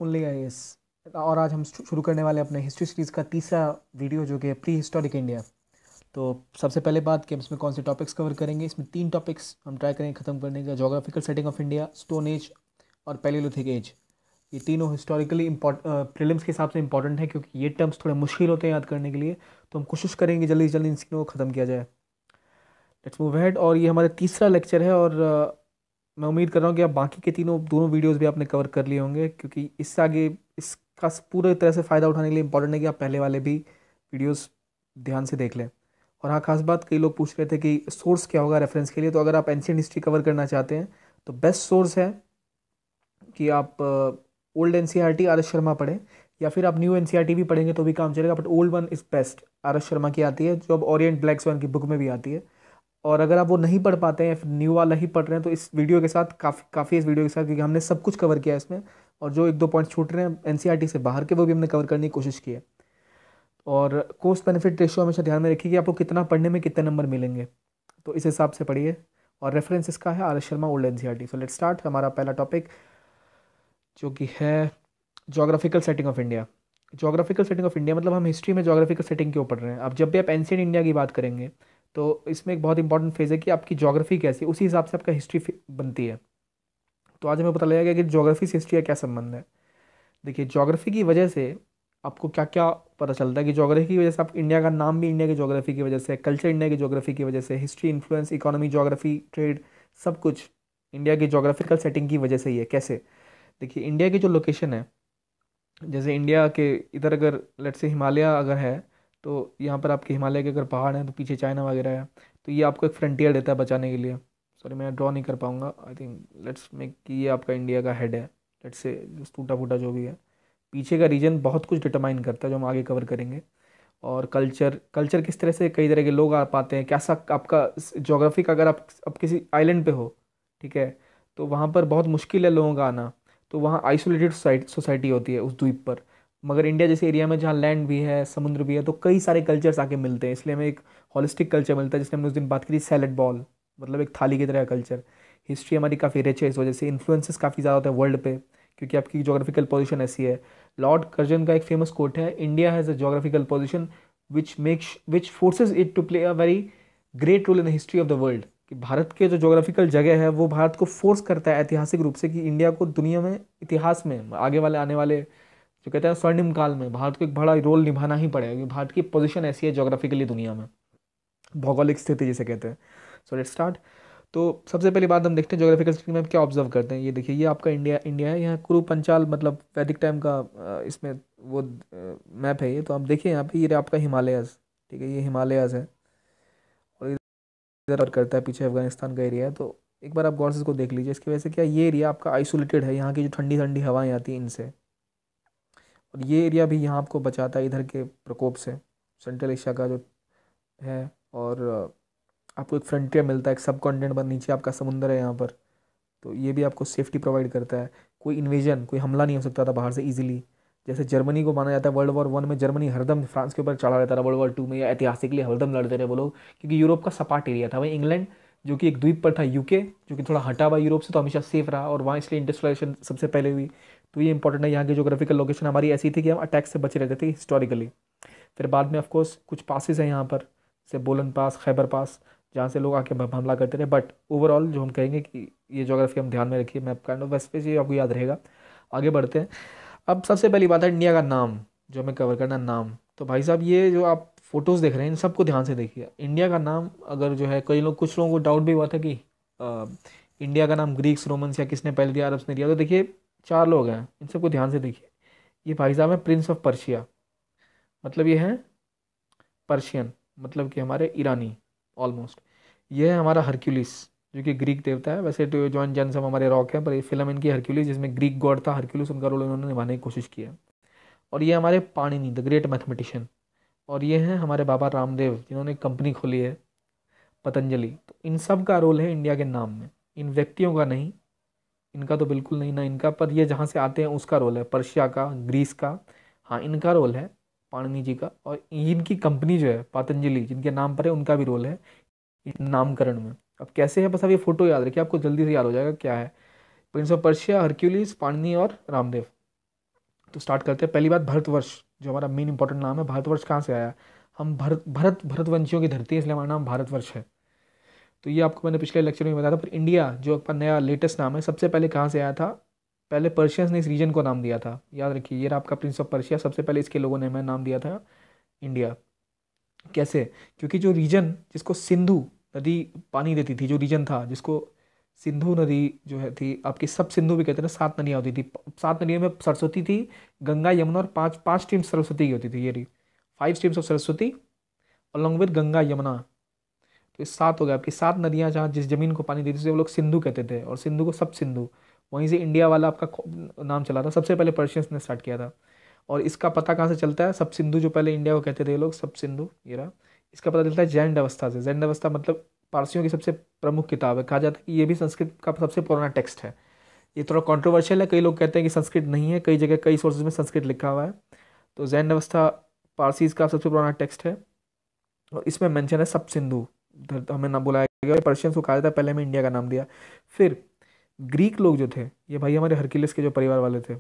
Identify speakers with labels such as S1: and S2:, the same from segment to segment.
S1: Only IAS. और आज हम शुरू करने वाले अपने हिस्ट्री सीरीज़ का तीसरा वीडियो जो कि है प्री हिस्टोरिक इंडिया। तो सबसे पहले बात कि हम इसमें कौन से टॉपिक्स कवर करेंगे। इसमें 3 टॉपिक्स हम ट्राई करेंगे ख़त्म करने का: geographical setting of India, stone age और पैलियोलिथिक एज। ये तीनों हिस्टोरिकली प्रीलिम्स के हिसाब से इंपॉर्टेंट है क्योंकि ये टर्म्स थोड़े मुश्किल होते हैं याद करने के लिए। तो हम कोशिश करेंगे जल्दी से जल्दी इन तीनों को ख़त्म किया जाए। Let's move ahead. और ये हमारा तीसरा लेक्चर है और मैं उम्मीद कर रहा हूँ कि आप बाकी के दोनों वीडियोस भी आपने कवर कर लिए होंगे, क्योंकि इससे आगे इसका पूरे तरह से फ़ायदा उठाने के लिए इंपॉर्टेंट है कि आप पहले वाले भी वीडियोस ध्यान से देख लें। और हाँ, खास बात, कई लोग पूछ रहे थे कि सोर्स क्या होगा रेफरेंस के लिए। तो अगर आप एंशियंट हिस्ट्री कवर करना चाहते हैं तो बेस्ट सोर्स है कि आप old NCERT R S Sharma पढ़ें, या फिर आप न्यू एनसीईआरटी भी पढ़ेंगे तो भी काम चलेगा, but old one is best. R S Sharma की आती है जो अब ओरिएंट ब्लैक स्वान की बुक में भी आती है। और अगर आप वो नहीं पढ़ पाते हैं या फिर न्यू वाला ही पढ़ रहे हैं तो इस वीडियो के साथ काफ़ी इस वीडियो के साथ, क्योंकि हमने सब कुछ कवर किया है इसमें। और जो 1-2 पॉइंट्स छूट रहे हैं एनसीईआरटी से बाहर के, वो भी हमने कवर करने की कोशिश की है। और कॉस्ट बेनिफिट रेशियो हमेशा ध्यान में रखिए कि आपको कितना पढ़ने में कितने नंबर मिलेंगे, तो इस हिसाब से पढ़िए। और रेफरेंस इसका है R S Sharma old NCERT. So let's start हमारा पहला टॉपिक जो कि है geographical setting of India. Geographical setting of India मतलब हम हिस्ट्री में जोग्राफिकल सेटिंग क्यों पढ़ रहे हैं। अब जब भी आप एंशियंट इंडिया की बात करेंगे तो इसमें एक बहुत इंपॉर्टेंट फेज़ है कि आपकी जोग्राफी कैसी है, उसी हिसाब से आपका हिस्ट्री बनती है। तो आज हमें पता लगेगा कि जोग्राफी से हिस्ट्री का क्या संबंध है। देखिए, जोग्राफी की वजह से आपको क्या क्या पता चलता है कि जोग्राफी की वजह से आप इंडिया का नाम भी इंडिया की जोग्राफी की वजह से, कल्चर इंडिया की जोग्राफी की वजह से, history, influence, economy, geography, trade, सब कुछ इंडिया की जोग्राफिकल सेटिंग की वजह से ही है। कैसे? देखिए, इंडिया की जो लोकेशन है, जैसे इंडिया के इधर अगर लेट्स से हिमालय अगर है तो यहाँ पर आपके हिमालय के अगर पहाड़ हैं तो पीछे चाइना वगैरह है, तो ये आपको एक फ्रंटियर देता है बचाने के लिए। सॉरी, मैं ड्रॉ नहीं कर पाऊंगा। आई थिंक लेट्स मेक कि ये आपका इंडिया का हेड है, लेट्स से टूटा फूटा जो भी है। पीछे का रीजन बहुत कुछ डिटरमाइन करता है जो हम आगे कवर करेंगे। और कल्चर, कल्चर किस तरह से कई तरह के लोग आ पाते हैं, कैसा आपका जोग्राफिक, अगर आप किसी आइलैंड पे हो, ठीक है, तो वहाँ पर बहुत मुश्किल है लोगों का आना। तो वहाँ आइसोलेटेड सोसाइटी होती है उस द्वीप पर। मगर इंडिया जैसे एरिया में जहाँ लैंड भी है, समुद्र भी है, तो कई सारे कल्चर्स आके मिलते हैं, इसलिए हमें एक हॉलिस्टिक कल्चर मिलता है, जिसने हमने उस दिन बात करी सैलेड बॉल, मतलब एक थाली की तरह कल्चर। हिस्ट्री हमारी काफ़ी रिच है इस वजह से, इन्फ्लुएंसेस काफ़ी ज़्यादा होते हैं वर्ल्ड पे, क्योंकि आपकी जोग्राफिकल पोजीशन ऐसी है। लॉर्ड कर्जन का एक फेमस कोट है, India has a geographical position which forces it to play a very great role in the history of the world. कि भारत के जो जोग्राफिकल जगह है वो भारत को फोर्स करता है ऐतिहासिक रूप से कि इंडिया को दुनिया में, इतिहास में आगे वाले आने वाले जो कहते हैं स्वर्णिम काल में भारत को एक बड़ा रोल निभाना ही पड़ेगा, क्योंकि भारत की पोजीशन ऐसी है जोग्राफिकली दुनिया में, भौगोलिक स्थिति जिसे कहते हैं। So let's start. तो सबसे पहली बात हम देखते हैं जोग्राफिकल स्थिति में हम क्या ऑब्जर्व करते हैं। ये देखिए, ये आपका इंडिया है, यहाँ कुरु पंचाल मतलब वैदिक टाइम का इसमें वो मैप है ये। तो आप देखिए यहाँ पे ये आपका हिमालयस, ठीक है, ये हिमालयस है। और इधर करता है पीछे अफगानिस्तान का एरिया है। तो एक बार आप गौर से इसको देख लीजिए, इसकी वजह से क्या ये एरिया आपका आइसोलेटेड है, यहाँ की जो ठंडी ठंडी हवाएं आती हैं इनसे। और ये एरिया भी यहाँ आपको बचाता है इधर के प्रकोप से, सेंट्रल एशिया का जो है। और आपको एक फ्रंटियर मिलता है, एक सब कॉन्टिनेंट पर, नीचे आपका समुंदर है यहाँ पर। तो ये भी आपको सेफ्टी प्रोवाइड करता है। कोई इन्वेजन, कोई हमला नहीं हो सकता था बाहर से इजीली। जैसे जर्मनी को माना जाता है वर्ल्ड वॉर 1 में जर्मनी हरदम फ्रांस के ऊपर चढ़ा रहता था, वर्ल्ड वॉर 2 में या ऐतिहासिकली हरदम लड़ते रहे वो लोग, क्योंकि यूरोप का सपाट एरिया था। वहीं इंग्लैंड जो कि एक द्वीप पर था, यूके जो कि थोड़ा हटा हुआ यूरोप से, तो हमेशा सेफ रहा, और वहाँ इसलिए इंडस्ट्रियलाइजेशन सबसे पहले हुई। तो ये इंपॉर्टेंट है, यहाँ की जोग्राफिकल लोकेशन हमारी ऐसी थी कि हम अटैक से बचे रहते थे हिस्टोरिकली। फिर बाद में ऑफकोर्स कुछ पासिस हैं यहाँ पर, जैसे बोलन पास, खैबर पास, जहाँ से लोग आके हमला करते थे। बट ओवरऑल जो हम कहेंगे कि ये ज्योग्राफी हम ध्यान में रखिए, मैप काइंड ऑफ वैसे पे ये आपको याद रहेगा। आगे बढ़ते हैं। अब सबसे पहली बात है इंडिया का नाम, जो हमें कवर करना है, नाम। तो भाई साहब, ये जो आप फोटोज़ देख रहे हैं इन सबको ध्यान से देखिए। इंडिया का नाम अगर जो है, कुछ लोगों को डाउट भी हुआ था कि अ, इंडिया का नाम ग्रीक्स, रोमन्स या किसने पहले दिया, अरब्स ने दिया। तो देखिए, 4 लोग हैं, इन सबको ध्यान से देखिए। ये भाई साहब है प्रिंस ऑफ पर्शिया, मतलब ये है पर्शियन, मतलब कि हमारे ईरानी ऑलमोस्ट। ये है हमारा हरक्यूलिस, जो कि ग्रीक देवता है। वैसे तो जॉन जैन सब हमारे रॉक है, पर ये फिल्म इनकी हरक्यूलिस, जिसमें ग्रीक गॉड था हरक्यूलिस, उनका रोल इन्होंने निभाने की कोशिश की है। और ये हमारे पाणिनि द ग्रेट मैथमेटिशियन। और ये हैं हमारे बाबा रामदेव, जिन्होंने कंपनी खोली है पतंजलि। तो इन सब का रोल है इंडिया के नाम में, इन व्यक्तियों का नहीं, इनका तो बिल्कुल नहीं ना इनका, पर ये जहाँ से आते हैं उसका रोल है, पर्शिया का, ग्रीस का। हाँ, इनका रोल है पाणिनि जी का। और इनकी कंपनी जो है पतंजलि, जिनके नाम पर है, उनका भी रोल है इस नामकरण में। अब कैसे है, बस अब ये फोटो याद रखिए, आपको जल्दी से याद हो जाएगा क्या है। Prince of Persia, Hercules, Panini और रामदेव। तो स्टार्ट करते हैं। पहली बात, भारतवर्ष जो हमारा मेन इंपॉर्टेंट नाम है, भारतवर्ष कहाँ से आया? हम भरतवंशियों की धरती है, इसलिए हमारा नाम भारतवर्ष है। तो ये आपको मैंने पिछले लेक्चर में बताया था। पर इंडिया जो आपका नया लेटेस्ट नाम है, सबसे पहले कहाँ से आया था? पहले पर्शियंस ने इस रीजन को नाम दिया था, याद रखिए। ये रहा आपका प्रिंस ऑफ पर्शिया, सबसे पहले इसके लोगों ने हमें नाम दिया था इंडिया। कैसे? क्योंकि जो रीजन जिसको सिंधु नदी पानी देती थी, जो रीजन था जिसको सिंधु नदी जो है थी आपकी, सब सिंधु भी कहते हैं ना, 7 नदियाँ होती थी। 7 नदियों में सरस्वती थी, गंगा, यमुना, और पांच पांच स्ट्रीम्स सरस्वती की होती थी। ये रही 5 streams of Saraswati along with Ganga Yamuna. तो ये 7 हो गया आपकी 7 नदियाँ, जहाँ जिस जमीन को पानी देती थी वो लोग सिंधु कहते थे, और सिंधु को सब सिंधु। वहीं से इंडिया वाला आपका नाम चला था, सबसे पहले पर्शियंस ने स्टार्ट किया था। और इसका पता कहाँ से चलता है? सब सिंधु जो पहले इंडिया को कहते थे ये लोग, सब सिंधु, ये रहा। इसका पता चलता है जैन अवस्था से। जैन अवस्था मतलब पारसियों की सबसे प्रमुख किताब है। कहा जाता है कि ये भी संस्कृत का सबसे पुराना टेक्स्ट है। ये थोड़ा कंट्रोवर्शियल है, कई लोग कहते हैं कि संस्कृत नहीं है, कई जगह कई सोर्सेज में संस्कृत लिखा हुआ है। तो जैन अवस्था पारसीज का सबसे पुराना टेक्स्ट है, और इसमें मेंशन है सब सिंधु। हमें ना बुलाया गया, पर्शियंस को कहा जाता है, पहले हमें इंडिया का नाम दिया। फिर ग्रीक लोग जो थे, ये भाई हमारे हरकिलिस के जो परिवार वाले थे,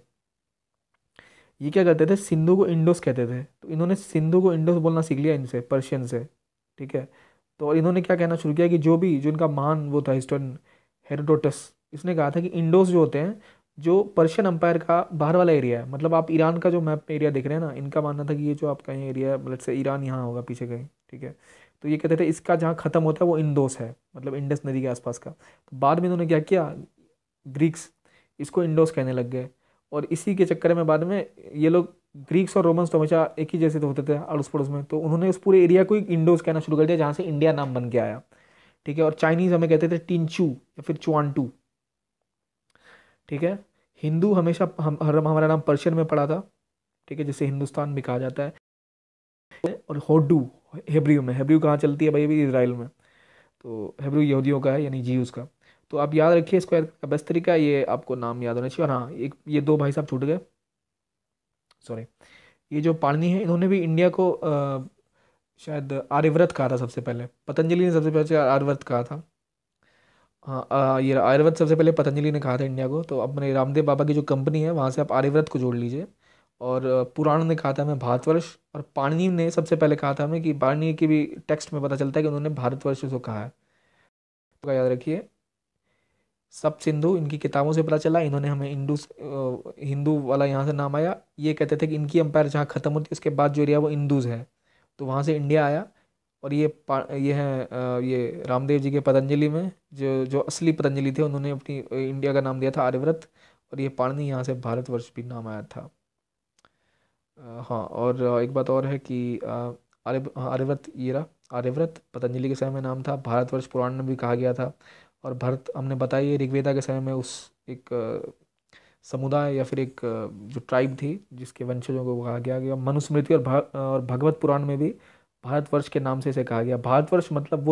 S1: ये क्या करते थे? सिंधु को इंडोस कहते थे। तो इन्होंने सिंधु को इंडोस बोलना सीख लिया इनसे, पर्शियन से, ठीक है। तो और इन्होंने क्या कहना शुरू किया कि जो इनका महान वो था हिस्टोरियन हेरोडोटस, इसने कहा था कि इंडोस जो होते हैं, जो पर्शियन अंपायर का बाहर वाला एरिया है, मतलब आप ईरान का जो मैप पे एरिया देख रहे हैं ना, इनका मानना था कि ये जो आपका ये एरिया है, मतलब से ईरान यहाँ होगा पीछे कहीं, ठीक है। तो ये कहते थे इसका जहाँ खत्म होता है वो इंडोस है, मतलब इंडस नदी के आसपास का। तो बाद में इन्होंने क्या किया, ग्रीक्स इसको इंडोस कहने लग गए। और इसी के चक्कर में बाद में ये लोग, ग्रीक्स और रोमन्स तो हमेशा एक ही जैसे तो होते थे अड़ोस पड़ोस में, तो उन्होंने उस पूरे एरिया को ही इंडोस कहना शुरू कर दिया, जहाँ से इंडिया नाम बन के आया, ठीक है। और चाइनीज हमें कहते थे टिंचू या फिर चुआंटू, ठीक है। हिंदू हमेशा हमारा नाम पर्शियन में पड़ा था, ठीक है, जिसे हिंदुस्तान भी कहा जाता है। और होडू हेब्रियो में, हेब्रियो कहाँ चलती है भाई? अभी इसराइल में। तो हेब्रू यहूदियों का है, यानी जीव्स का। तो आप याद रखिए इसको याद का बेस्ट तरीका, ये आपको नाम याद होना चाहिए। और हाँ, एक ये 2 भाई साहब छूट गए, सॉरी। ये जो पाणिनि है, इन्होंने भी इंडिया को शायद आर्यव्रत कहा था सबसे पहले। पतंजलि ने सबसे पहले आर्यव्रत कहा था। हाँ, ये आर्यव्रत सबसे पहले पतंजलि ने कहा था इंडिया को। तो अपने रामदेव बाबा की जो कंपनी है, वहाँ से आप आर्यव्रत को जोड़ लीजिए। और पुराण ने कहा था हमें भारतवर्ष, और पाणिनि ने सबसे पहले कहा था हमें, कि पाणिनि की भी टेक्स्ट में पता चलता है कि उन्होंने भारतवर्ष को कहा है। तो याद रखिए, सब सिंधु इनकी किताबों से पता चला, इन्होंने हमें हिंदू वाला यहाँ से नाम आया। ये कहते थे कि इनकी एम्पायर जहाँ खत्म होती है उसके बाद जो एरिया वो इंदूज है, तो वहाँ से इंडिया आया। और ये है ये रामदेव जी के पतंजलि में, जो जो असली पतंजलि थे, उन्होंने अपनी इंडिया का नाम दिया था आर्यव्रत। और ये पाणिनि, यहाँ से भारतवर्ष भी नाम आया था। हाँ, और एक बात और है कि आर्यव्रत, ये रहा आर्यव्रत पतंजलि के समय में नाम था, भारतवर्ष पुराण में भी कहा गया था। और भरत हमने बताया, ये ऋग्वेदा के समय में उस एक समुदाय या फिर एक जो ट्राइब थी, जिसके वंशजों को कहा गया मनुस्मृति और भगवत पुराण में भी भारतवर्ष के नाम से इसे कहा गया। भारतवर्ष मतलब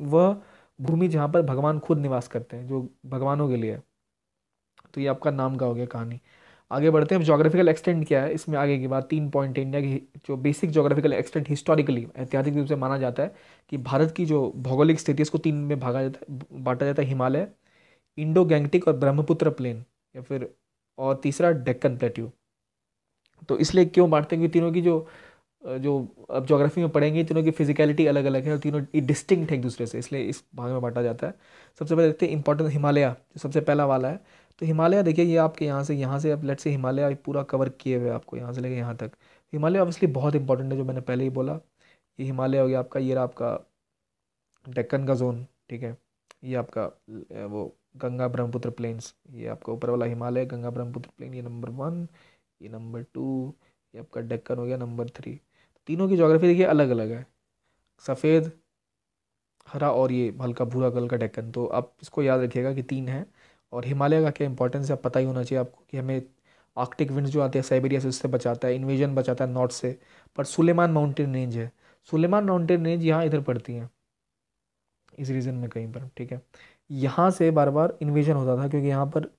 S1: वह भूमि जहाँ पर भगवान खुद निवास करते हैं, जो भगवानों के लिए है। तो ये आपका नाम का हो गया कहानी। आगे बढ़ते हैं। जोग्राफिकल एक्सटेंट क्या है, इसमें आगे की बात 3 पॉइंट है। इंडिया की जो बेसिक जोग्राफिकल एक्सटेंट हिस्टोरिकली ऐतिहासिक रूप से माना जाता है कि भारत की जो भौगोलिक स्थिति है उसको 3 में भागा जाता है, बांटा जाता है। हिमालय, इंडो गैंगटिक और ब्रह्मपुत्र प्लेन, या फिर और तीसरा डेक्कन प्लेट्यू। तो इसलिए क्यों बांटते हैं? क्योंकि तीनों की जो जो अब ज्योग्राफी में पढ़ेंगे, तीनों की फिजिकलिटी अलग अलग है, और तीनों डिस्टिंक्ट है एक दूसरे से, इसलिए इस भाग में बांटा जाता है। सबसे पहले देखते हैं इंपॉर्टेंट हिमालय, जो सबसे पहला वाला है। तो हिमालय देखिए, ये आपके यहाँ से अब लेट से हिमालय पूरा कवर किए हुए आपको यहाँ से लेके यहाँ तक। हिमालय ऑब्वियसली बहुत इंपॉर्टेंट है, जो मैंने पहले ही बोला। ये हिमालय हो गया आपका, ये रहा आपका डेक्कन का जोन, ठीक है। ये आपका वो गंगा ब्रह्मपुत्र प्लेन्स, ये आपका ऊपर वाला हिमालय, गंगा ब्रह्मपुत्र प्लेन, ये नंबर 1, ये नंबर 2, ये आपका डेक्कन हो गया नंबर 3। तीनों की ज्योग्राफी देखिए अलग अलग है, सफ़ेद, हरा और ये हल्का भूरा कलर का डेक्कन। तो आप इसको याद रखिएगा कि 3 है। और हिमालय का क्या इंपॉर्टेंस है, पता ही होना चाहिए आपको, कि हमें आर्कटिक विंड्स जो आते हैं साइबेरिया से, उससे बचाता है, इन्वेजन बचाता है नॉर्थ से। पर सुलेमान माउंटेन रेंज है, सुलेमान माउंटेन रेंज यहाँ इधर पड़ती है, इस रीजन में कहीं पर, ठीक है। यहाँ से बार बार इन्वेजन होता था, क्योंकि यहाँ पर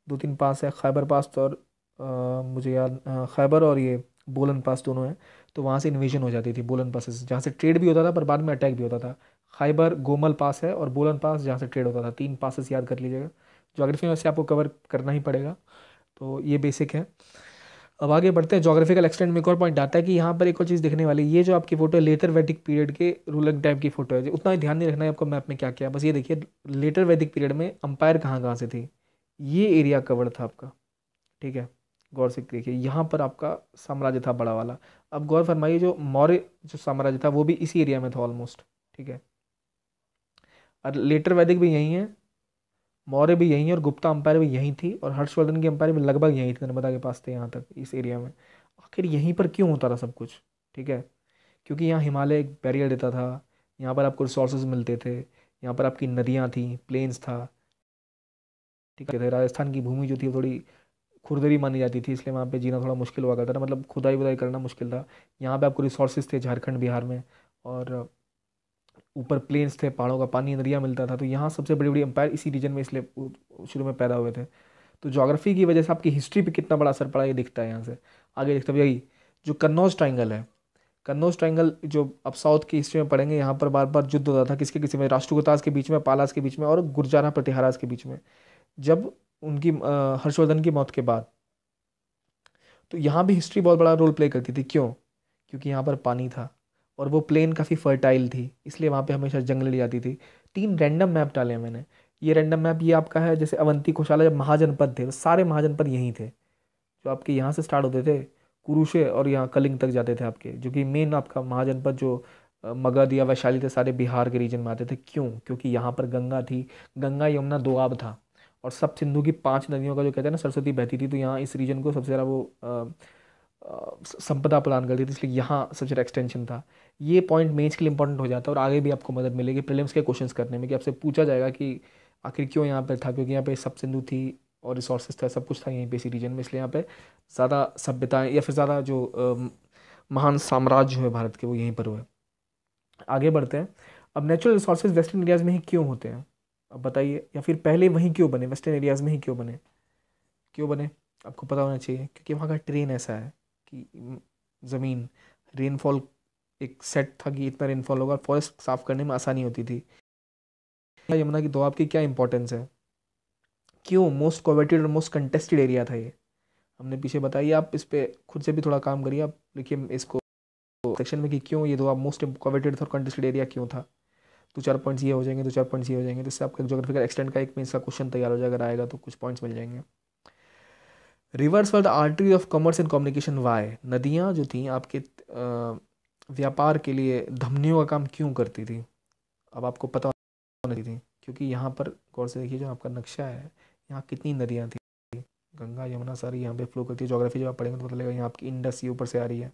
S1: 2-3 पास है, खैबर पास तो, और मुझे याद खैबर और ये बोलन पास दोनों हैं। तो वहाँ से इन्वेजन हो जाती थी बोलन पास से, जहाँ से ट्रेड भी होता था, पर बाद में अटैक भी होता था। खैबर गोमल पास है, और बोलन पास जहाँ से ट्रेड होता था। 3 पासेस याद कर लीजिएगा, ज्योग्राफी में से आपको कवर करना ही पड़ेगा। तो ये बेसिक है। अब आगे बढ़ते हैं। ज्योग्राफिकल एक्सटेंट में एक और पॉइंट आता है कि यहाँ पर एक और चीज़ देखने वाली, ये जो आपकी फोटो है लेटर वैदिक पीरियड के रूलिंग टाइप की फोटो है। उतना ही ध्यान नहीं रखना है आपको मैप में क्या क्या, बस ये देखिए लेटर वैदिक पीरियड में अंपायर कहाँ कहाँ से थी, ये एरिया कवर था आपका, ठीक है। गौर से देखिए यहाँ पर आपका साम्राज्य था बड़ा वाला। अब गौर फरमाइए जो मौर्य जो साम्राज्य था वो भी इसी एरिया में था ऑलमोस्ट, ठीक है। और लेटर वैदिक भी यही है, मौर्य भी यहीं है, और गुप्ता अंपायर भी यहीं थी, और हर्षवर्धन की अंपायर भी लगभग यहीं थी, नर्मदा के पास थे यहाँ तक इस एरिया में। आखिर यहीं पर क्यों होता था सब कुछ, ठीक है। क्योंकि यहाँ हिमालय एक बैरियर देता था, यहाँ पर आपको रिसोर्सेज मिलते थे, यहाँ पर आपकी नदियाँ थी, प्लेन्स था, ठीक है। राजस्थान की भूमि जो थी वो थोड़ी खुरदरी मानी जाती थी, इसलिए वहाँ पे जीना थोड़ा मुश्किल हुआ करता था, मतलब खुदाई वुदाई करना मुश्किल था। यहाँ पे आपको रिसोर्सेज थे झारखंड बिहार में, और ऊपर प्लेन्स थे, पहाड़ों का पानी नदियाँ मिलता था, तो यहाँ सबसे बड़ी बड़ी एम्पायर इसी रीजन में इसलिए शुरू में पैदा हुए थे। तो ज्योग्राफी की वजह से आपकी हिस्ट्री पे कितना बड़ा असर पड़ा ये दिखता है यहाँ से। आगे दिखता है यही जो कन्नौज ट्राइंगल है, कन्नौज ट्राइंगल जो अब साउथ की हिस्ट्री में पढ़ेंगे, यहाँ पर बार बार युद्ध होता था किसके किसी में, राष्ट्रकूटास के बीच में, पालास के बीच में, और गुर्जारा प्रतिहारास के बीच में। जब उनकी हर्षवर्धन की मौत के बाद, तो यहाँ भी हिस्ट्री बहुत बड़ा रोल प्ले करती थी। क्यों? क्योंकि यहाँ पर पानी था, और वो प्लेन काफ़ी फर्टाइल थी, इसलिए वहाँ पे हमेशा जंग लड़ी जाती थी। 3 रैंडम मैप डाले हैं मैंने। ये रैंडम मैप ये आपका है, जैसे अवंती कोशाला जब महाजनपद थे, वो सारे महाजनपद यहीं थे, जो आपके यहाँ से स्टार्ट होते थे, कुरुशे और यहाँ कलिंग तक जाते थे आपके, जो कि मेन आपका महाजनपद जो मगध या वैशाली थे, सारे बिहार के रीजन में आते थे। क्यों? क्योंकि यहाँ पर गंगा थी, गंगा यमुना दोआब था, और सब सिंधु की 5 नदियों का जो कहते हैं ना सरस्वती बहती थी, तो यहाँ इस रीजन को सबसे ज़्यादा वो संपदा प्रदान करती थी, इसलिए यहाँ सबसे ज़्यादा एक्सटेंशन था। ये पॉइंट मेंस के लिए इंपॉर्टेंट हो जाता है, और आगे भी आपको मदद मिलेगी प्रीलिम्स के क्वेश्चंस करने में, कि आपसे पूछा जाएगा कि आखिर क्यों यहाँ पे था, क्योंकि यहाँ पे सब सिंधु थी और रिसोर्सेज था, सब कुछ था यहीं पे इसी रीजन में, इसलिए यहाँ पे ज़्यादा सभ्यताएं या फिर ज़्यादा जो महान साम्राज्य हुए भारत के वो यहीं पर हुए। आगे बढ़ते हैं। अब नेचुरल रिसोर्सेज वेस्टर्न एरियाज में ही क्यों होते हैं, अब बताइए, या फिर पहले वहीं क्यों बने, वेस्टर्न एरियाज में ही क्यों बने, क्यों बने? आपको पता होना चाहिए, क्योंकि वहाँ का ट्रेन ऐसा है कि ज़मीन, रेनफॉल एक सेट था कि इतना रेनफॉल होगा, फॉरेस्ट साफ करने में आसानी होती थी। यमुना की दोआब की क्या इंपॉर्टेंस है, क्यों मोस्ट कोवेटेड और मोस्ट कंटेस्टेड एरिया था ये, हमने पीछे बताइए। आप इस पे खुद से भी थोड़ा काम करिए, आप लिखिए इसको सेक्शन में कि क्यों ये दोआब मोस्ट कोवेटेड और कंटेस्टेड एरिया क्यों था। 2-4 पॉइंट्स ये हो जाएंगे, 2-4 पॉइंट्स ये हो जाएंगे, तो इससे आपका ज्योग्राफिकल एक्सटेंट का एक मीन्स का क्वेश्चन तैयार हो जाएगा, आएगा तो कुछ पॉइंट्स मिल जाएंगे। Rivers were the artery of commerce and communication, why, नदियाँ जो थी आपके व्यापार के लिए धमनियों का काम क्यों करती थी, अब आपको पता होना चाहिए थी, क्योंकि यहाँ पर गौर से देखिए जो आपका नक्शा है, यहाँ कितनी नदियाँ थी, गंगा यमुना सारी यहाँ पे फ्लो करती है। ज्योग्राफी जब आप पढ़ेंगे तो पता लगेगा, यहाँ आपकी इंडस ये ऊपर से आ रही है,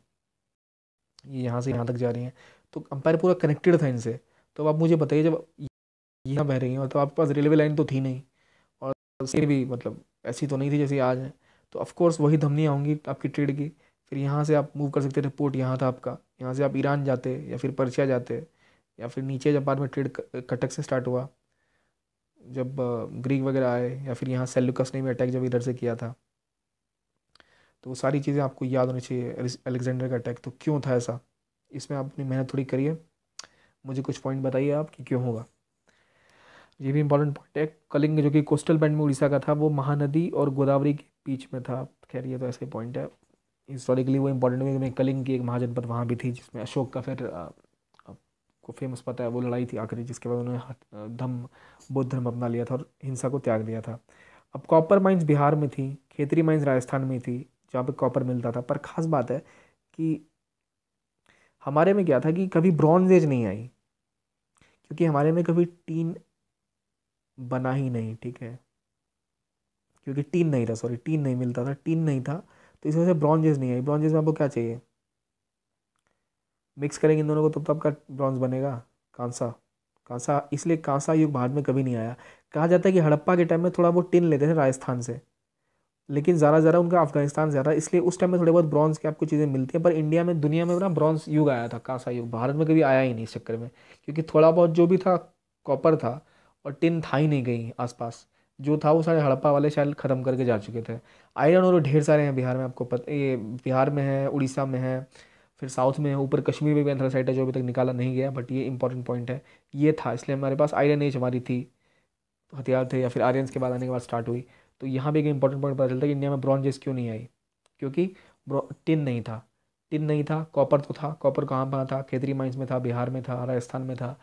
S1: ये यहाँ से यहाँ तक जा रही है, तो अंपायर पूरा कनेक्टेड था इनसे। तो अब आप मुझे बताइए, जब यहाँ बह रही हैं तो आपके पास रेलवे लाइन तो थी नहीं, और से भी मतलब ऐसी तो नहीं थी जैसी आज है, तो ऑफ कोर्स वही धमनियाँ होंगी आपकी ट्रेड की। फिर यहाँ से आप मूव कर सकते थे, पोर्ट यहाँ था आपका, यहाँ से आप ईरान जाते या फिर पर्शिया जाते, या फिर नीचे जब बाद में ट्रेड कटक से स्टार्ट हुआ, जब ग्रीक वगैरह आए, या फिर यहाँ सेल्यूकस ने भी अटैक जब इधर से किया था, तो वो सारी चीज़ें आपको याद होनी चाहिए। अलेक्जेंडर का अटैक तो क्यों था ऐसा, इसमें आप अपनी मेहनत थोड़ी करिए, मुझे कुछ पॉइंट बताइए आप कि क्यों होगा। ये भी इंपॉर्टेंट पॉइंट है। कलिंग जो कि कोस्टल बेल्ट में उड़ीसा का था, वो महानदी और गोदावरी के बीच में था। खैर ये तो ऐसे पॉइंट है, हिस्टोरिकली वो इंपॉर्टेंट है, क्योंकि कलिंग की एक महाजनपद वहाँ भी थी, जिसमें अशोक का फिर आपको फेमस पता है वो लड़ाई थी आखिरी, जिसके बाद उन्होंने धम्म बौद्ध धर्म अपना लिया था और हिंसा को त्याग दिया था। अब कॉपर माइंस बिहार में थी, खेतरी माइंस राजस्थान में थी, जहाँ पे कॉपर मिलता था, पर खास बात है कि हमारे में क्या था कि कभी ब्रॉन्ज एज नहीं आई, क्योंकि हमारे में कभी टीन बना ही नहीं, ठीक है, क्योंकि टीन नहीं था, सॉरी टीन नहीं मिलता था, टीन नहीं था, तो इस वजह से ब्रॉन्जेस नहीं आई। ब्रॉन्जेस में आपको क्या चाहिए, मिक्स करेंगे इन दोनों को तब आपका ब्रॉन्ज बनेगा, कांसा। कांसा इसलिए कांसा युग भारत में कभी नहीं आया। कहा जाता है कि हड़प्पा के टाइम में थोड़ा बहुत टिन लेते थे राजस्थान से, लेकिन ज़्यादा ज़्यादा उनका अफगानिस्तान ज़्यादा, इसलिए उस टाइम में थोड़े बहुत ब्रॉन्ज की आपको चीज़ें मिलती हैं। पर इंडिया में दुनिया में ना ब्रॉन्ज युग आया था, कांसा युग भारत में कभी आया ही नहीं इस चक्कर में, क्योंकि थोड़ा बहुत जो भी था कॉपर था, और टिन था ही नहीं कहीं आसपास, जो था वो सारे हड़प्पा वाले शायद ख़त्म करके जा चुके थे। आयरन और ढेर सारे हैं बिहार में, आपको पता, ये बिहार में है, उड़ीसा में है, फिर साउथ में है, ऊपर कश्मीर में भी एंथ्रासाइट है जो अभी तक निकाला नहीं गया, बट ये इंपॉर्टेंट पॉइंट है। ये था, इसलिए हमारे पास आयरन एज हमारी थी, हथियार थे, या फिर आर्यंस के बाद आने के बाद स्टार्ट हुई। तो यहाँ पे एक इंपॉर्टेंट पॉइंट पता चलता है कि इंडिया में ब्रॉन्ज एज क्यों नहीं आई, क्योंकि टिन नहीं था, टिन नहीं था, कॉपर तो था। कॉपर कहाँ पर था? खेतरी माइंस में था, बिहार में था, राजस्थान में था,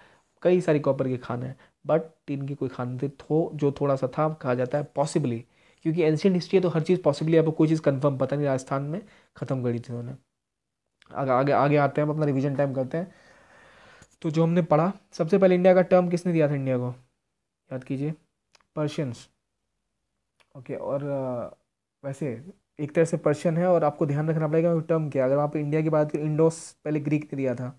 S1: कई सारी कॉपर के खान हैं, बट टिन की कोई खान नहीं थी। जो थोड़ा सा था, कहा जाता है पॉसिबली, क्योंकि एंशियंट हिस्ट्री है तो हर चीज़ पॉसिबली, आपको कोई चीज़ कंफर्म पता नहीं, राजस्थान में ख़त्म करी थी उन्होंने। आगे आगे आगे आते हैं, हम अपना रिवीजन टाइम करते हैं। तो जो हमने पढ़ा, सबसे पहले इंडिया का टर्म किसने दिया था इंडिया को? याद कीजिए, पर्शियंस। ओके, और वैसे एक तरह से पर्शियन है, और आपको ध्यान रखना पड़ेगा टर्म क्या है। अगर आप इंडिया की बात करें, इंडोस पहले ग्रीक ने दिया था,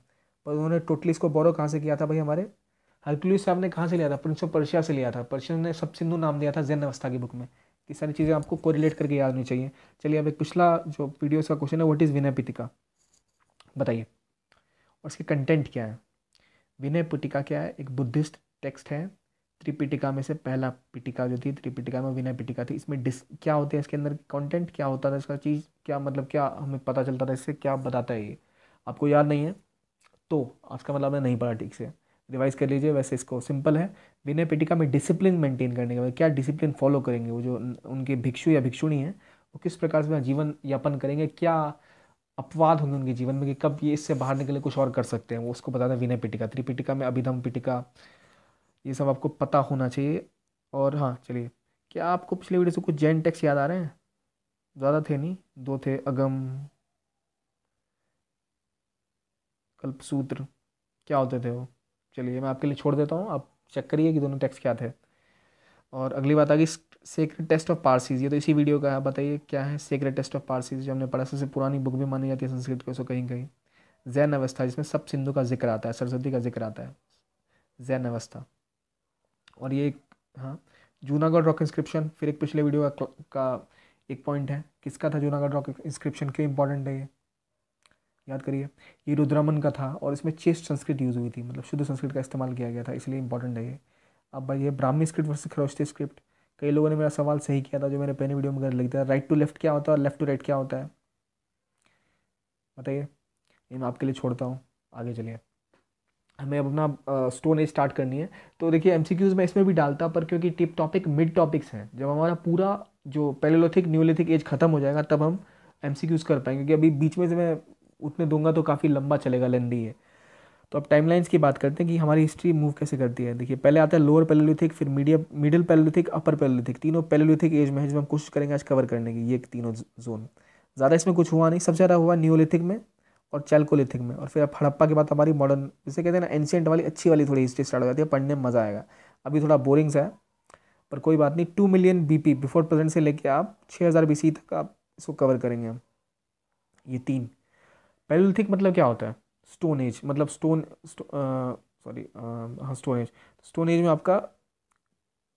S1: पर उन्होंने टोटली इसको बोरो कहाँ से किया था भाई? हमारे हरकुलिस साहब ने कहाँ से लिया था? प्रिंस ऑफ पर्शिया से लिया था। पर्शियन ने सब सिंधु नाम दिया था जैन अवस्था की बुक में। ये सारी चीज़ें आपको कोरिलेट करके याद होनी चाहिए। चलिए, अब एक पिछला जो वीडियो का क्वेश्चन है, व्हाट इज़ विनय पिटका, बताइए, और इसके कंटेंट क्या है? विनय पिटका क्या है? एक बुद्धिस्ट टेक्स्ट है, त्रिपिटिका में से पहला पिटिका जो थी, त्रिपिटिका में विनय पिटिका थी। इसमें क्या होते हैं, इसके अंदर कंटेंट क्या होता था, इसका चीज़ क्या, मतलब क्या हमें पता चलता था इससे, क्या बताता है ये? आपको याद नहीं है तो आज का मतलब आपने नहीं पढ़ा ठीक से, रिवाइज कर लीजिए। वैसे इसको सिंपल है, विनय पिटिका में डिसिप्लिन मेंटेन करने के बाद क्या डिसिप्लिन फॉलो करेंगे वो जो उनके भिक्षु या भिक्षुणी हैं, वो किस प्रकार से जीवन यापन करेंगे, क्या अपवाद होंगे उनके जीवन में कि कब ये इससे बाहर निकले कुछ और कर सकते हैं, वो उसको बताता है विनय पिटिका। त्रिपिटिका में अभिधम पिटिका, ये सब आपको पता होना चाहिए। और हाँ चलिए, क्या आपको पिछले वीडियो से कुछ जैन टेक्स्ट याद आ रहे हैं? ज़्यादा थे नहीं, दो थे, अगम, कल्पसूत्र, क्या होते थे वो? चलिए मैं आपके लिए छोड़ देता हूँ, आप चेक करिए कि दोनों टेक्स्ट क्या थे। और अगली बात आ गई सेक्रेड टेस्ट ऑफ पारसीज, ये तो इसी वीडियो का है। बताइए क्या है सेक्रेड टेस्ट ऑफ पारसीज, जो हमने पढ़ा, सबसे पुरानी बुक भी मानी जाती है संस्कृत को, सो कहीं कहीं जैन अवस्था, जिसमें सब सिंधु का जिक्र आता है, सरस्वती का जिक्र आता है, जैन अवस्था। और ये हाँ, जूनागढ़ रॉक इंस्क्रिप्शन, फिर एक पिछले वीडियो का एक पॉइंट है, किसका था जूनागढ़ रॉक इंस्क्रिप्शन, क्यों इंपॉर्टेंट है ये, याद करिए। ये रुद्रमन का था, और इसमें चेस्ट संस्कृत यूज़ हुई थी, मतलब शुद्ध संस्कृत का इस्तेमाल किया गया था, इसलिए इंपॉर्टेंट है ये। अब भाई ये Brahmi script versus Kharosthi script, कई लोगों ने मेरा सवाल सही किया था जो मैंने पहले वीडियो में कर लिखा था, राइट टू लेफ्ट क्या होता है और लेफ्ट टू राइट क्या होता है, बताइए। ये मैं आपके लिए छोड़ता हूँ, आगे चलिए। हमें अब अपना स्टोन एज स्टार्ट करनी है। तो देखिए एमसीक्यूज में इसमें भी डालता, पर क्योंकि टिप टॉपिक मिड टॉपिक्स हैं, जब हमारा पूरा जो पैलेयोलिथिक न्यूलिथिक एज खत्म हो जाएगा तब हम एमसीक्यूज कर पाएंगे, क्योंकि अभी बीच में से मैं उतने दूंगा तो काफ़ी लंबा चलेगा, लेंदी है। तो अब टाइमलाइंस की बात करते हैं कि हमारी हिस्ट्री मूव कैसे करती है। देखिए पहले आता है लोअर पैलेयोलिथिक, फिर मीडियम मिडिल पैलेयोलिथिक, अपर पैलेयोलिथिक, तीनों पैलेयोलिथिक एज में है, जो हम कोशिश करेंगे आज कवर करने की, ये तीनों जोन। ज़्यादा इसमें कुछ हुआ नहीं, सबसे ज़्यादा हुआ न्यूलिथिक में और चैल्कोलिथिक में, और फिर अब हड़प्पा के बाद हमारी मॉडर्न, जिसे कहते हैं ना एंशियंट वाली अच्छी वाली थोड़ी हिस्ट्री स्टार्ट हो जाती है, पढ़ने में मज़ा आएगा। अभी थोड़ा बोरिंग सा है, पर कोई बात नहीं। 2 मिलियन बीपी बिफोर प्रेजेंट से लेके आप 6000 बीसी तक आप इसको कवर करेंगे हम, ये तीन। पैलेयोलिथिक मतलब क्या होता है? स्टोन एज, मतलब सॉरी, हाँ स्टोन एज। स्टोन एज में आपका,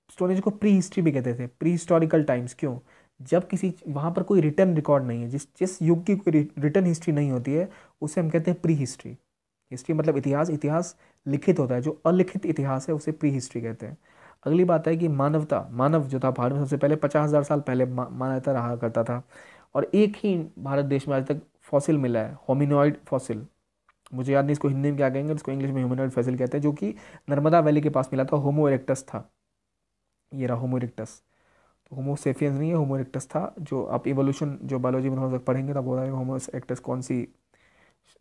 S1: स्टोन एज को प्री हिस्ट्री भी कहते थे, प्री हिस्टोरिकल टाइम्स, क्यों? जब किसी वहाँ पर कोई रिटर्न रिकॉर्ड नहीं है, जिस जिस युग की कोई रिटर्न हिस्ट्री नहीं होती है, उसे हम कहते हैं प्री हिस्ट्री। हिस्ट्री मतलब इतिहास, इतिहास लिखित होता है, जो अलिखित इतिहास है उसे प्री हिस्ट्री कहते हैं। अगली बात है कि मानवता, मानव जो था भारत में सबसे पहले 50,000 साल पहले मानवता रहा करता था, और एक ही भारत देश में आज तक फॉसिल मिला है, होमिनॉइड फॉसिल, मुझे याद नहीं इसको हिंदी में क्या कहेंगे, इसको इंग्लिश में ह्यूमनॉइड फॉसिल कहते हैं, जो कि नर्मदा वैली के पास मिला था, होमो इरेक्टस था, ये रहा होमो इरेक्टस। तो होमो सेपियंस नहीं है, होमो इरेक्टस था। जो आप इवोल्यूशन जो बायोलॉजी में थोड़ा सा पढ़ेंगे तब बताएंगे होमो इरेक्टस कौन सी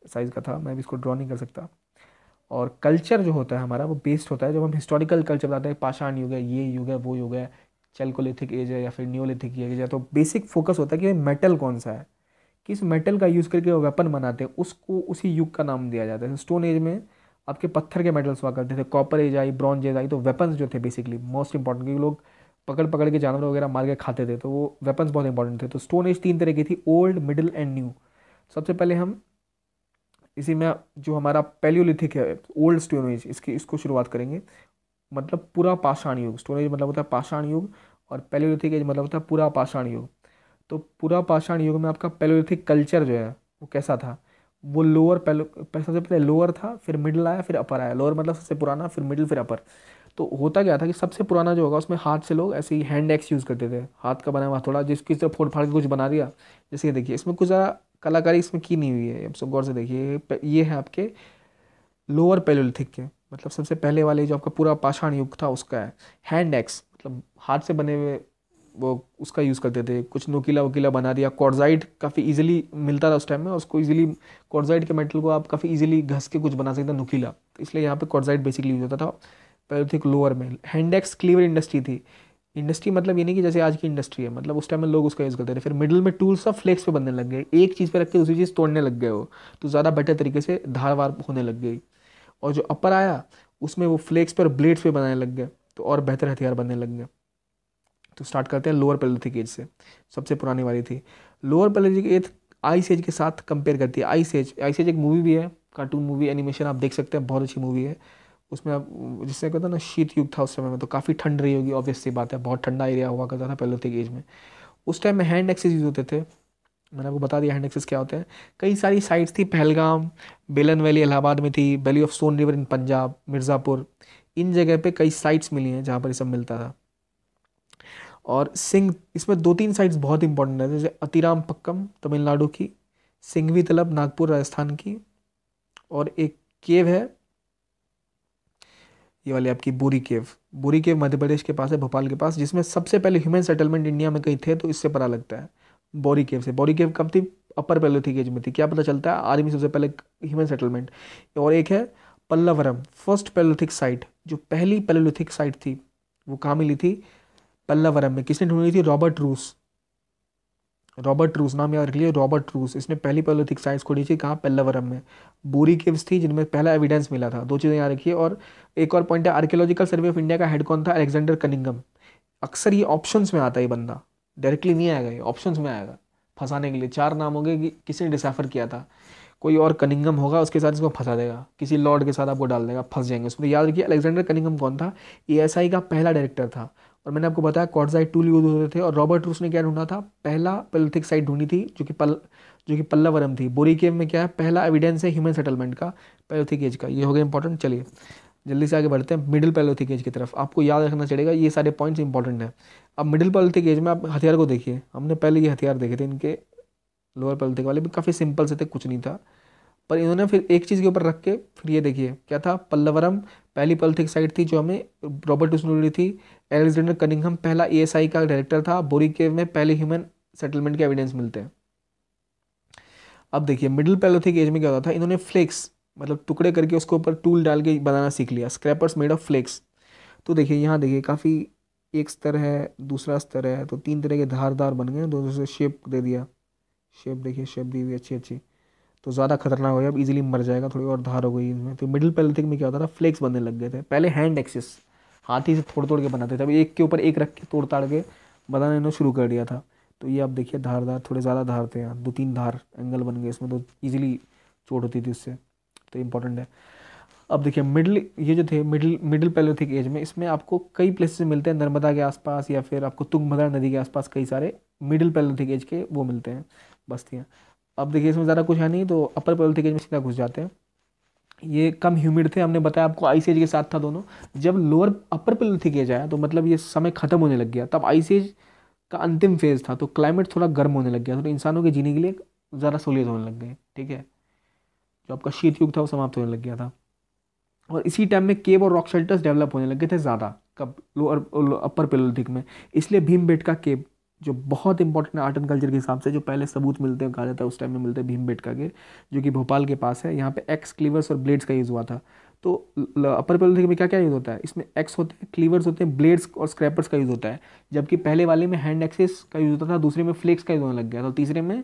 S1: साइज़ का था, मैं भी इसको ड्रॉ नहीं कर सकता। और कल्चर जो होता है हमारा, वो बेस्ड होता है, जब हम हिस्टोरिकल कल्चर बताते हैं, पाषाण युग है, ये युग है, वो युग है, चैल्कोलिथिक एज है, या फिर न्योलिथिक एज है, तो बेसिक फोकस होता है कि मेटल कौन सा है, किस मेटल का यूज़ करके वो वेपन बनाते हैं, उसको उसी युग का नाम दिया जाता है। स्टोन एज में आपके पत्थर के मेटल्स हुआ करते थे, कॉपर एज आई, ब्रॉन्ज एज आई, तो वेपन्स जो थे बेसिकली मोस्ट इंपॉर्टेंट, क्योंकि लोग पकड़ पकड़ के जानवर वगैरह मार के खाते थे, तो वो वेपन्स बहुत इंपॉर्टेंट थे। तो स्टोन एज 3 तरह की थी, ओल्ड, मिडिल एंड न्यू। सबसे पहले हम इसी में जो हमारा पैलियोलिथिक है, ओल्ड स्टोन एज, इसको शुरुआत करेंगे, मतलब पूरा पाषाण युग। स्टोन एज मतलब होता है पाषाण युग, और पैलियोलिथिक एज मतलब होता है पूरा पाषाण युग। तो पूरा पाषाण युग में आपका पैलियोलिथिक कल्चर जो है वो कैसा था? वो लोअर सबसे पहले लोअर था, फिर मिडिल आया, फिर अपर आया। लोअर मतलब सबसे पुराना, फिर मिडिल, फिर अपर। तो होता क्या था कि सबसे पुराना जो होगा उसमें हाथ से लोग ऐसे ही हैंड एक्स यूज़ करते थे, हाथ का बना हुआ थोड़ा, जिसकी तरफ फोड़ फाड़ के कुछ बना दिया। जैसे ये देखिए, इसमें कुछ ज़्यादा कलाकारी इसमें की नहीं हुई है, अब सब गौर से देखिए। ये है आपके लोअर पैलियोलिथिक के, मतलब सबसे पहले वाले जो आपका पूरा पाषाण युग था उसका है। हैंड एक्स मतलब हाथ से बने हुए वो उसका यूज़ करते थे, कुछ नुकीला वकीला बना दिया। क्वार्ट्ज़ाइट काफ़ी इजीली मिलता था उस टाइम में, उसको इजीली क्वार्ट्ज़ाइट के मेटल को आप काफ़ी इजीली घस के कुछ बना सकते हैं नुकीला, तो इसलिए यहाँ पे क्वार्ट्ज़ाइट बेसिकली यूज़ होता था पैलेolithic लोअर में। हैंडेक्स क्लीवर इंडस्ट्री थी। इंडस्ट्री मतलब ये नहीं कि जैसे आज की इंडस्ट्री है, मतलब उस टाइम में लोग उसका यूज़ करते थे। फिर मिडिल में टूल्स सब फ्लेक्स पे बनने लग गए, एक चीज़ पे रख के दूसरी चीज़ तोड़ने लग गए हो, तो ज़्यादा बेटर तरीके से धारवार होने लग गई। और जो अपर आया उसमें वो फ्लेक्स पर ब्लेड्स पे बनाने लग गए, तो और बेहतर हथियार बनने लग गए। तो स्टार्ट करते हैं लोअर पैलेolithic एज से, सबसे पुरानी वाली थी। लोअर पैलेolithic एज आइस एज के साथ कंपेयर करती है। आइस एज एक मूवी भी है, कार्टून मूवी एनिमेशन आप देख सकते हैं, बहुत अच्छी मूवी है। उसमें आप जिससे कहता है ना शीत युग था उस समय में, तो काफ़ी ठंड रही होगी, ऑब्वियस सी बात है, बहुत ठंडा एरिया हुआ करता था पैलेolithic एज में। उस टाइम में हैंड एक्सेस यूज़ होते थे। मैंने आपको बता दिया हैंड एक्सेस क्या होते हैं। कई सारी साइट्स थी, पहलगाम, बेलन वैली इलाहाबाद में थी, valley of Son river in Punjab, Mirzapur, इन जगह पे कई साइट्स मिली हैं जहाँ पर ये सब मिलता था। और सिंह, इसमें 2-3 साइट्स बहुत इंपॉर्टेंट है, जैसे अतिराम पक्कम तमिलनाडु की, सिंघवी तलब नागपुर राजस्थान की, और एक केव है ये वाली आपकी बोरी केव मध्य प्रदेश के पास है, भोपाल के पास, जिसमें सबसे पहले ह्यूमन सेटलमेंट इंडिया में कहीं थे, तो इससे पता लगता है बोरी केव से। बोरी केव कब थी? अपर पैलेolithic एज में थी। क्या पता चलता है? आर्मी सबसे पहले ह्यूमन सेटलमेंट। और एक है पल्लवरम, फर्स्ट पैलेolithic साइट, जो पहली पैलेolithic साइट थी वो कहाँ मिली थी? पल्लवरम में। किसने ढूंढी थी? रॉबर्ट रूस, नाम याद रख लिया, रॉबर्ट रूस। इसने पहली पैलेolithic साइट्स खोजी थी, कहाँ? पल्लवरम में। बोरी केव्स थी जिनमें पहला एविडेंस मिला था। 2 चीज़ें याद रखिए। और एक और पॉइंट है, आर्कियोलॉजिकल सर्वे ऑफ इंडिया का हेड कौन था? Alexander Cunningham. अक्सर ये ऑप्शंस में आता है, ये बंदा डायरेक्टली नहीं आएगा, ये ऑप्शंस में आएगा फंसाने के लिए। 4 नाम हो गए कि किसी ने डिसाफर किया था, कोई और कनिंगम होगा, उसके साथ इसको फंसा देगा, किसी लॉर्ड के साथ आपको डाल देगा, फंस जाएंगे उसमें। तो याद रखिए अलेक्जेंडर कनिंगम कौन था? एएसआई का पहला डायरेक्टर था। और मैंने आपको बताया क्वार्ट्ज़ाइट टूल यूज होते थे। और रॉबर्ट रूस ने क्या ढूंढा था? पहला पैलेolithic साइट ढूंढी थी, जो कि पल्लवरम थी। बोरी केव में क्या है? पहला एविडेंस है ह्यूमन सेटलमेंट का पैलेolithic एज का। ये हो गया इंपॉर्टेंट। चलिए जल्दी से आगे बढ़ते हैं मिडिल पैलेolithic एज की तरफ। आपको याद रखना चलेगा, ये सारे पॉइंट्स इंपॉर्टेंट हैं। अब मिडिल पैलेolithic एज में आप हथियार को देखिए। हमने पहले ये हथियार देखे थे इनके, लोअर पैलेolithic वाले भी काफ़ी सिंपल से थे, कुछ नहीं था। पर इन्होंने फिर एक चीज़ के ऊपर रख के फिर ये देखिए क्या था? पल्लवरम पहली पैलेolithic साइट थी जो हमें रॉबर्ट रूस ने ढूंढी थी। एलेक्जेंडर कनिंघम पहला एएसआई का डायरेक्टर था। बोरी केव में पहले ह्यूमन सेटलमेंट के एविडेंस मिलते हैं। अब देखिए मिडिल पैलेolithic एज में क्या होता था? इन्होंने फ्लेक्स मतलब टुकड़े करके उसके ऊपर टूल डाल के बनाना सीख लिया, स्क्रैपर्स मेड ऑफ फ्लेक्स। तो देखिए यहाँ देखिए काफ़ी, एक स्तर है, दूसरा स्तर है, तो 3 तरह के धारदार बन गए, दोनों से शेप दे दिया। शेप देखिए, शेप दी हुई अच्छी अच्छी, तो ज़्यादा खतरनाक हो गया, अब इजीली मर जाएगा, थोड़ी और धार हो गई इसमें। तो मिडिल पैलेolithic में क्या होता था? फ्लेक्स बनने लग गए थे। पहले हैंड एक्सेस, हाथी से तोड़ तोड़ के बनाते थे, अब एक के ऊपर एक रख के तोड़ ताड़ के बनाना इन्होंने शुरू कर दिया था। तो ये आप देखिए धारदार, थोड़े ज़्यादा धार थे यहाँ, 2-3 धार एंगल बन गए इसमें, तो ईजिली चोट होती थी उससे, तो इंपॉर्टेंट है। अब देखिए ये जो थे मिडिल पैलेolithic एज में, इसमें आपको कई प्लेसेस मिलते हैं, नर्मदा के आसपास या फिर आपको तुंगभद्रा नदी के आसपास कई सारे मिडिल पैलेolithic एज के वो मिलते हैं, बस्तियाँ। अब देखिए इसमें ज़्यादा कुछ है नहीं, तो अपर पैलेolithic एज में सीधा घुस जाते हैं। ये कम ह्यूमिड थे, हमने बताया आपको आइस एज के साथ था दोनों। जब लोअर अपर पैलेolithic एज आया तो मतलब ये समय खत्म होने लग गया, तब आइस एज का अंतिम फेज था, तो क्लाइमेट थोड़ा गर्म होने लग गया, तो इंसानों के जीने के लिए ज़्यादा सहूलियत होने लग गई। ठीक है, जो आपका शीत युग था वो समाप्त होने लग गया था। और इसी टाइम में केव और रॉक शेल्टर्स डेवलप होने लगे थे ज़्यादा, कब? लोअर अपर पैलेolithic में। इसलिए भीमबेटका केव जो बहुत इंपॉर्टेंट है आर्ट एंड कल्चर के हिसाब से, जो पहले सबूत मिलते हैं, कहा जाता है उस टाइम में मिलते हैं भीमबेटका के, जो कि भोपाल के पास है। यहाँ पे एक्स, क्लीवर्स और ब्लेड्स का यूज़ हुआ था। तो अपर पैलेolithic में क्या क्या यूज़ होता है? इसमें एक्स होते हैं, क्लीवर्स होते हैं, ब्लेड्स और स्क्रैपर्स का यूज़ होता है। जबकि पहले वाले में हैंड एक्सेस का यूज़ होता था, दूसरे में फ्लेक्स का यूज़ होने लग गया था, तीसरे में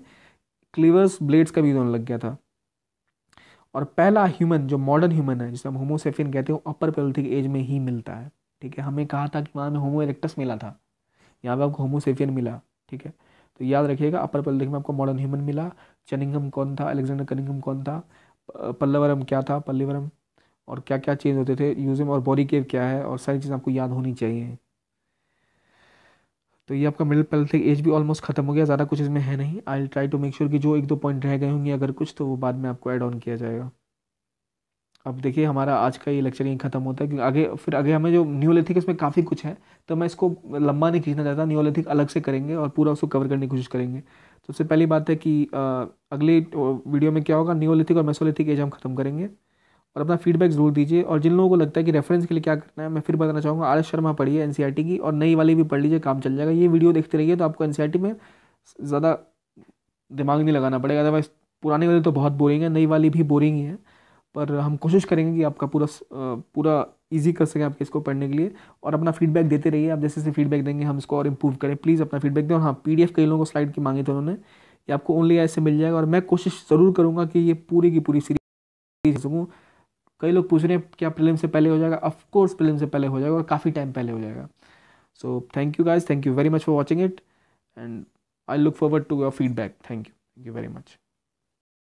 S1: क्लीवर्स ब्लेड्स का भी यूज़ होने लग गया था। और पहला ह्यूमन, जो मॉडर्न ह्यूमन है, जिसे हम होमोसेपियन कहते हैं, अपर पैलेolithic एज में ही मिलता है। ठीक है, हमें कहा था कि वहाँ में होमो इरेक्टस मिला था, यहाँ पे आपको होमोसेपियन मिला। ठीक है, तो याद रखिएगा अपर पैलेolithic में आपको मॉडर्न ह्यूमन मिला। चनिंगम कौन था? अलेक्जेंडर कनिंगम कौन था? पल्लवरम क्या था? पल्लीवरम। और क्या क्या चेंज होते थे यूजियम, और बोरी केव क्या है, और सारी चीज़ आपको याद होनी चाहिए। तो ये आपका मिडिल पैलेolithic एज भी ऑलमोस्ट खत्म हो गया, ज़्यादा कुछ इसमें है नहीं। I try to make sure कि जो 1-2 पॉइंट रह गए होंगे अगर कुछ, तो वो बाद में आपको ऐड ऑन किया जाएगा। अब देखिए हमारा आज का ये लेक्चर यहीं खत्म होता है, क्योंकि आगे हमें जो न्यूलिथिक, इसमें काफ़ी कुछ है, तो मैं इसको लंबा नहीं खींचना चाहता। न्यूलिथिक अलग से करेंगे और पूरा उसको कवर करने की कोशिश करेंगे। तो सबसे पहली बात है कि अगली वीडियो में क्या होगा, न्यूलिथिक और मेसोलिथिक एज हम खत्म करेंगे। और अपना फीडबैक ज़रूर दीजिए। और जिन लोगों को लगता है कि रेफरेंस के लिए क्या करना है, मैं फिर बताना चाहूँगा, आर एस शर्मा पढ़िए एनसीईआरटी की, और नई वाली भी पढ़ लीजिए, काम चल जाएगा। ये वीडियो देखते रहिए तो आपको एनसीईआरटी में ज़्यादा दिमाग नहीं लगाना पड़ेगा। अदरवाइज पुरानी वाली तो बहुत बोरिंग है, नई वाली भी बोरिंग ही है, पर हम कोशिश करेंगे कि आपका पूरा ईजी कर सकें आपके इसको पढ़ने के लिए। और अपना फीडबैक देते रहिए, आप जैसे जैसे फीडबैक देंगे हम इसको और इम्प्रूव करें। प्लीज़ अपना फीडबैक दें। और हाँ, पीडीएफ कई लोगों को स्लाइड की मांगी थी उन्होंने, ये आपको ओनली ऐसे मिल जाएगा। और मैं कोशिश ज़रूर करूँगा कि ये पूरी की पूरी सीरीज सकूँ। कई लोग पूछ रहे हैं क्या प्रीलिम से पहले हो जाएगा? ऑफ कोर्स प्रीलिम से पहले हो जाएगा, और काफ़ी टाइम पहले हो जाएगा। So thank you guys, thank you very much for watching it, and I look forward to your feedback. Thank you very much.